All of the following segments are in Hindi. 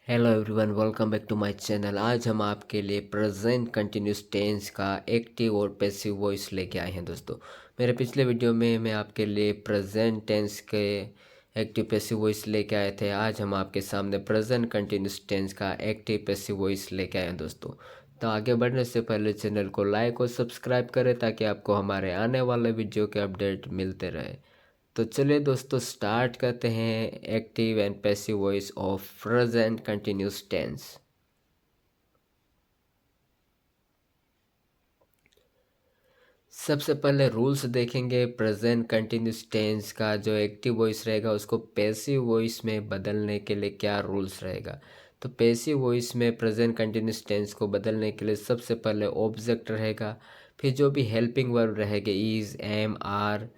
Hello everyone, welcome back to my channel. आज हम आपके लिए प्रेजेंट कंटिन्यूस टेंस का एक्टिव और पैसिव वॉइस लेके आए हैं दोस्तों। मेरे पिछले वीडियो में मैं आपके लिए प्रेजेंट टेंस के एक्टिव पैसिव वॉइस लेके आए थे। आज हम आपके सामने प्रेजेंट कंटिन्यूस टेंस का एक्टिव पैसिव वॉइस लेके आए हैं दोस्तों। तो आगे बढ़ने से पहले चैनल को लाइक और सब्सक्राइब करें ताकि आपको हमारे आने वाले वीडियो के अपडेट मिलते रहे। तो चलिए दोस्तों, स्टार्ट करते हैं active and passive voice of present continuous tense. सबसे पहले रूल्स देखेंगे प्रेजेंट कंटिन्यूस टेंस का। जो एक्टिव वॉइस रहेगा उसको पैसिव वॉइस में बदलने के लिए क्या रूल्स रहेगा। तो पैसिव वॉइस में प्रेजेंट कंटिन्यूस टेंस को बदलने के लिए सबसे पहले ऑब्जेक्ट रहेगा, फिर जो भी हेल्पिंग वर्ब रहेगा इज, एम, आर,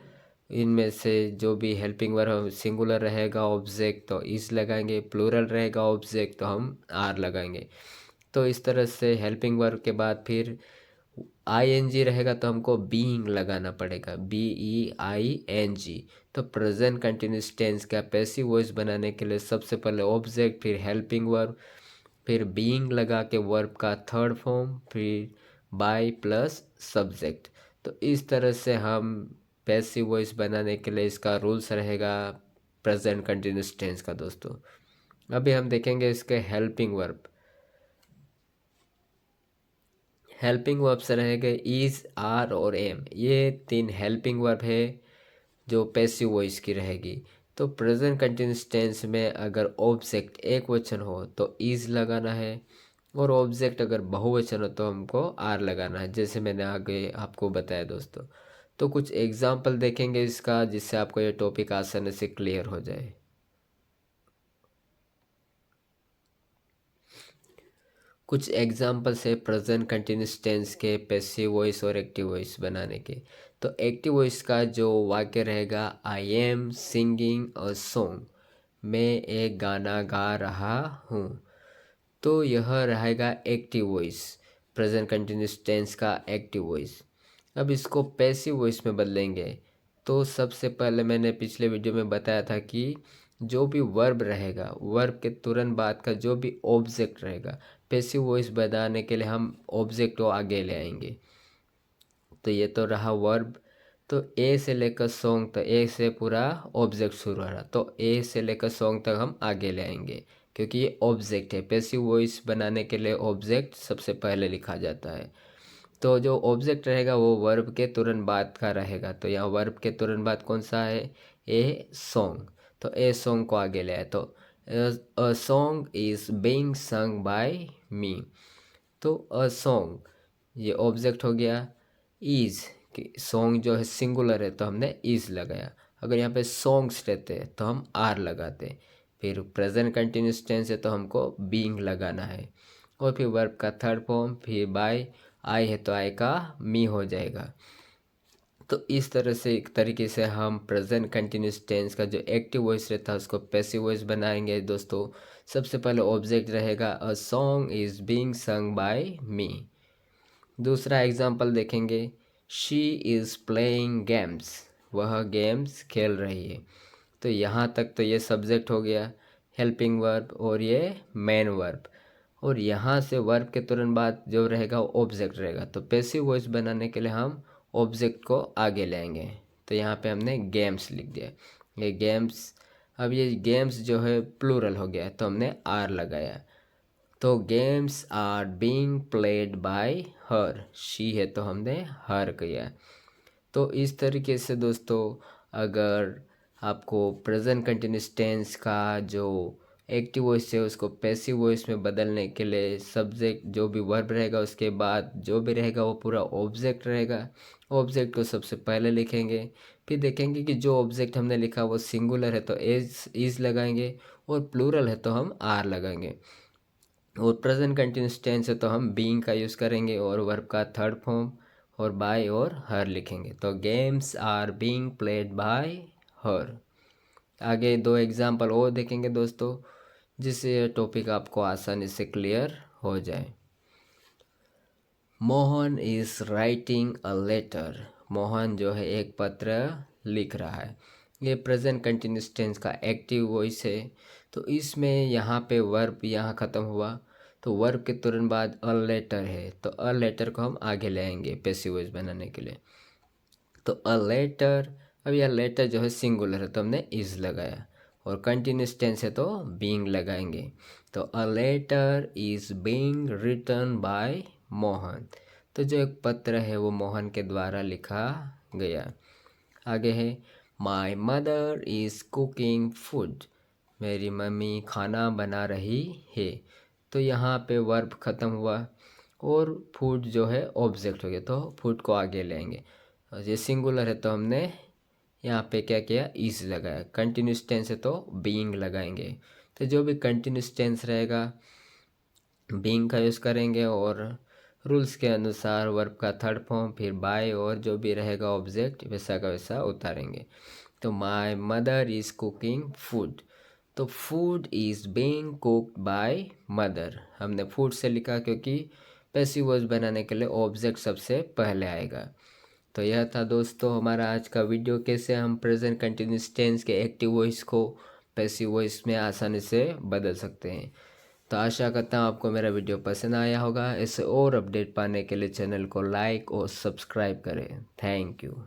इनमें से जो भी हेल्पिंग वर्ब सिंगुलर रहेगा ऑब्जेक्ट तो इज लगाएंगे, प्लूरल रहेगा ऑब्जेक्ट तो हम आर लगाएंगे। तो इस तरह से हेल्पिंग वर्ब के बाद फिर आईएनजी रहेगा तो हमको बीइंग लगाना पड़ेगा, BEING। तो प्रेजेंट कंटिन्यूस टेंस का पैसिव वॉइस बनाने के लिए सबसे पहले ऑब्जेक्ट, फिर हेल्पिंग वर्ब, फिर बीइंग लगा के वर्ब का थर्ड फॉर्म, फिर बाय प्लस सब्जेक्ट। तो इस तरह से हम पैसिव वॉइस बनाने के लिए इसका रूल्स रहेगा प्रेजेंट कंटिन्यूस टेंस का दोस्तों। अभी हम देखेंगे इसके हेल्पिंग वर्ब। हेल्पिंग वर्ब से रहेंगे इज, आर और एम। ये तीन हेल्पिंग वर्ब है जो पैसिव वॉइस की रहेगी। तो प्रेजेंट कंटिन्यूस टेंस में अगर ऑब्जेक्ट एक वचन हो तो इज लगाना है, और ऑब्जेक्ट अगर बहुवचन हो तो हमको आर लगाना है, जैसे मैंने आगे आपको बताया दोस्तों। तो कुछ एग्जाम्पल देखेंगे इसका, जिससे आपको ये टॉपिक आसानी से क्लियर हो जाए। कुछ एग्जाम्पल्स है प्रेजेंट कंटिन्यूस टेंस के पैसिव वॉइस और एक्टिव वॉइस बनाने के। तो एक्टिव वॉइस का जो वाक्य रहेगा, I am singing a song, मैं एक गाना गा रहा हूँ। तो यह रहेगा active voice, present continuous tense का एक्टिव वॉइस। अब इसको पैसिव वॉइस में बदलेंगे। तो सबसे पहले मैंने पिछले वीडियो में बताया था कि जो भी वर्ब रहेगा, वर्ब के तुरंत बाद का जो भी ऑब्जेक्ट रहेगा, पैसिव वॉइस बनाने के लिए हम ऑब्जेक्ट को आगे ले आएंगे। तो ये तो रहा वर्ब। तो ए से लेकर सॉन्ग तक, ए से पूरा ऑब्जेक्ट शुरू हो रहा, तो ए से लेकर सॉन्ग तक हम आगे ले आएंगे क्योंकि ये ऑब्जेक्ट है। पैसिव वॉइस बनाने के लिए ऑब्जेक्ट सबसे पहले लिखा जाता है। तो जो ऑब्जेक्ट रहेगा वो वर्ब के तुरंत बाद का रहेगा। तो यहाँ वर्ब के तुरंत बाद कौन सा है, ए सॉन्ग। तो ए सॉन्ग को आगे ले आए तो a song is being sung by me. तो अ सॉन्ग ये ऑब्जेक्ट हो गया। इज, कि सॉन्ग जो है सिंगुलर है तो हमने इज लगाया। अगर यहाँ पे सॉन्ग्स रहते हैं तो हम आर लगाते। फिर प्रेजेंट कंटिन्यूस टेंस है तो हमको बीइंग लगाना है, और फिर वर्ब का थर्ड फॉर्म, फिर बाय, आई है तो आई का मी हो जाएगा। तो इस तरह से एक तरीके से हम प्रेजेंट कंटिन्यूस टेंस का जो एक्टिव वॉइस रहता है उसको पैसिव वॉइस बनाएंगे दोस्तों। सबसे पहले ऑब्जेक्ट रहेगा, a song is being sung by me. दूसरा एग्जाम्पल देखेंगे, शी इज़ प्लेइंग गेम्स, वह गेम्स खेल रही है। तो यहाँ तक तो ये सब्जेक्ट हो गया, हेल्पिंग वर्ब, और ये मेन वर्ब। और यहाँ से वर्ब के तुरंत बाद जो रहेगा वो ऑब्जेक्ट रहेगा। तो पैसिव वॉइस बनाने के लिए हम ऑब्जेक्ट को आगे लाएंगे। तो यहाँ पे हमने गेम्स लिख दिया, ये गेम्स। अब ये गेम्स जो है प्लूरल हो गया तो हमने आर लगाया। तो games are being played by her, she है तो हमने हर किया। तो इस तरीके से दोस्तों, अगर आपको प्रेजेंट कंटिन्यूस टेंस का जो एक्टिव वॉइस है उसको पैसिव वॉइस में बदलने के लिए सब्जेक्ट जो भी वर्ब रहेगा उसके बाद जो भी रहेगा वो पूरा ऑब्जेक्ट रहेगा। ऑब्जेक्ट को सबसे पहले लिखेंगे, फिर देखेंगे कि जो ऑब्जेक्ट हमने लिखा वो सिंगुलर है तो इज लगाएंगे, और प्लूरल है तो हम आर लगाएंगे। और प्रेजेंट कंटिन्यूस टेंस है तो हम बीइंग का यूज़ करेंगे, और वर्ब का थर्ड फॉर्म और बाय और हर लिखेंगे। तो games are being played by her. आगे दो एग्जाम्पल और देखेंगे दोस्तों, जिससे यह टॉपिक आपको आसानी से क्लियर हो जाए। Mohan is writing a letter, Mohan जो है एक पत्र लिख रहा है। ये प्रेजेंट कंटिन्यूस टेंस का एक्टिव वॉइस है। तो इसमें यहाँ पे वर्ब यहाँ ख़त्म हुआ, तो वर्ब के तुरंत बाद अ लेटर है, तो अ लेटर को हम आगे ले आएंगे पैसिव वॉइस बनाने के लिए। तो अ लेटर, अब यह लेटर जो है सिंगुलर है तो हमने इज लगाया, और कंटिन्यूस टेंस है तो बीइंग लगाएंगे। तो a letter is being written by Mohan, तो जो एक पत्र है वो मोहन के द्वारा लिखा गया। आगे है माई मदर इज़ कुकिंग फूड, मेरी मम्मी खाना बना रही है। तो यहाँ पे वर्ब ख़त्म हुआ और फूड जो है ऑब्जेक्ट हो गया, तो फूड को आगे लेंगे। और ये सिंगुलर है तो हमने यहाँ पे क्या किया, इज लगाया। कंटिन्यूस टेंस है तो बीइंग लगाएंगे। तो जो भी कंटिन्यूस टेंस रहेगा बीइंग का यूज़ करेंगे, और रूल्स के अनुसार वर्ब का थर्ड फॉर्म, फिर बाय, और जो भी रहेगा ऑब्जेक्ट वैसा का वैसा उतारेंगे। तो my mother is cooking food, तो food is being cooked by mother, हमने फूड से लिखा क्योंकि पैसिव वॉइस बनाने के लिए ऑब्जेक्ट सबसे पहले आएगा। तो यह था दोस्तों हमारा आज का वीडियो, कैसे हम प्रेजेंट कंटिन्यूस टेंस के एक्टिव वॉइस को पैसिव वॉइस में आसानी से बदल सकते हैं। तो आशा करता हूँ आपको मेरा वीडियो पसंद आया होगा। ऐसे और अपडेट पाने के लिए चैनल को लाइक और सब्सक्राइब करें। Thank you.